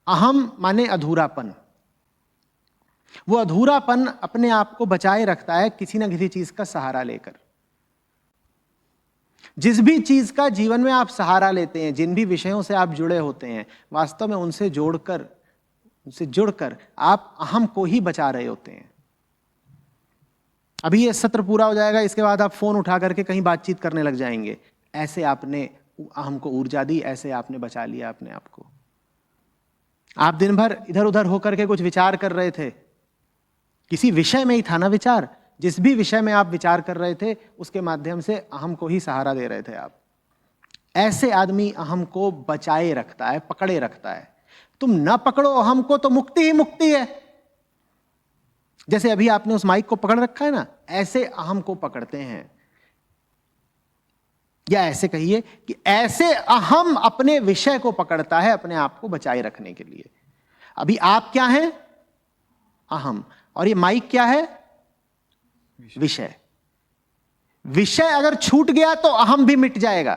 अहम माने अधूरापन। वो अधूरापन अपने आप को बचाए रखता है किसी ना किसी चीज का सहारा लेकर। जिस भी चीज का जीवन में आप सहारा लेते हैं, जिन भी विषयों से आप जुड़े होते हैं, वास्तव में उनसे जुड़कर आप अहम को ही बचा रहे होते हैं। अभी ये सत्र पूरा हो जाएगा, इसके बाद आप फोन उठा करके कहीं बातचीत करने लग जाएंगे। ऐसे आपने अहम को ऊर्जा दी, ऐसे आपने बचा लिया अपने आप को। आप दिन भर इधर उधर होकर के कुछ विचार कर रहे थे, किसी विषय में ही था ना विचार, जिस भी विषय में आप विचार कर रहे थे उसके माध्यम से अहम को ही सहारा दे रहे थे आप। ऐसे आदमी अहम को बचाए रखता है, पकड़े रखता है। तुम ना पकड़ो अहम को तो मुक्ति ही मुक्ति है। जैसे अभी आपने उस माइक को पकड़ रखा है ना, ऐसे अहम को पकड़ते हैं। या ऐसे कहिए कि ऐसे अहम अपने विषय को पकड़ता है अपने आप को बचाए रखने के लिए। अभी आप क्या हैं? अहम। और ये माइक क्या है? विषय। विषय अगर छूट गया तो अहम भी मिट जाएगा,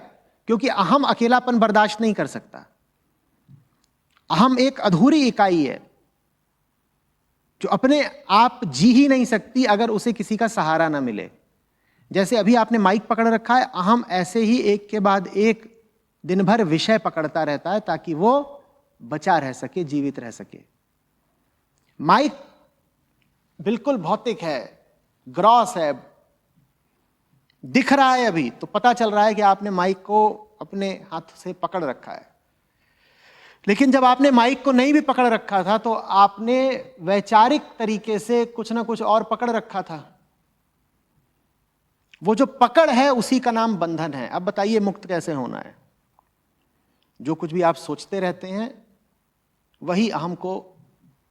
क्योंकि अहम अकेलापन बर्दाश्त नहीं कर सकता। अहम एक अधूरी इकाई है जो अपने आप जी ही नहीं सकती अगर उसे किसी का सहारा ना मिले। जैसे अभी आपने माइक पकड़ रखा है, अहम ऐसे ही एक के बाद एक दिन भर विषय पकड़ता रहता है ताकि वो बचा रह सके, जीवित रह सके। माइक बिल्कुल भौतिक है, ग्रॉस है, दिख रहा है। अभी तो पता चल रहा है कि आपने माइक को अपने हाथ से पकड़ रखा है, लेकिन जब आपने माइक को नहीं भी पकड़ रखा था तो आपने वैचारिक तरीके से कुछ ना कुछ और पकड़ रखा था। वो जो पकड़ है उसी का नाम बंधन है। अब बताइए मुक्त कैसे होना है? जो कुछ भी आप सोचते रहते हैं वही अहम को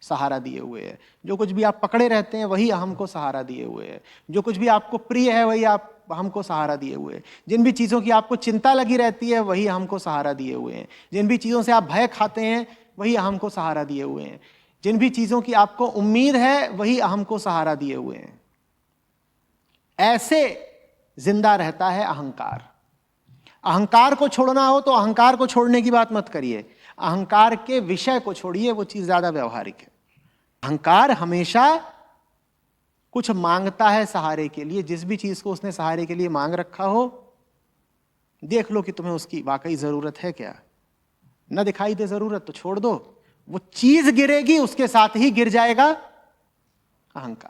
सहारा दिए हुए है। जो कुछ भी आप पकड़े रहते हैं वही अहम को सहारा दिए हुए है। जो कुछ भी आपको प्रिय है वही आप हमको सहारा दिए हुए हैं। जिन भी चीज़ों की आपको चिंता लगी रहती है वही हमको सहारा दिए हुए हैं। जिन भी चीज़ों से आप भय खाते हैं वही हमको सहारा दिए हुए हैं। जिन भी चीज़ों की आपको उम्मीद है वही हमको सहारा दिए हुए हैं। ऐसे जिंदा रहता है अहंकार। अहंकार को छोड़ना हो तो अहंकार को छोड़ने की बात मत करिए, अहंकार के विषय को छोड़िए, वो चीज़ ज़्यादा व्यावहारिक है। अहंकार हमेशा कुछ मांगता है सहारे के लिए। जिस भी चीज को उसने सहारे के लिए मांग रखा हो, देख लो कि तुम्हें उसकी वाकई जरूरत है क्या। न दिखाई दे जरूरत तो छोड़ दो, वो चीज गिरेगी उसके साथ ही गिर जाएगा अहंकार।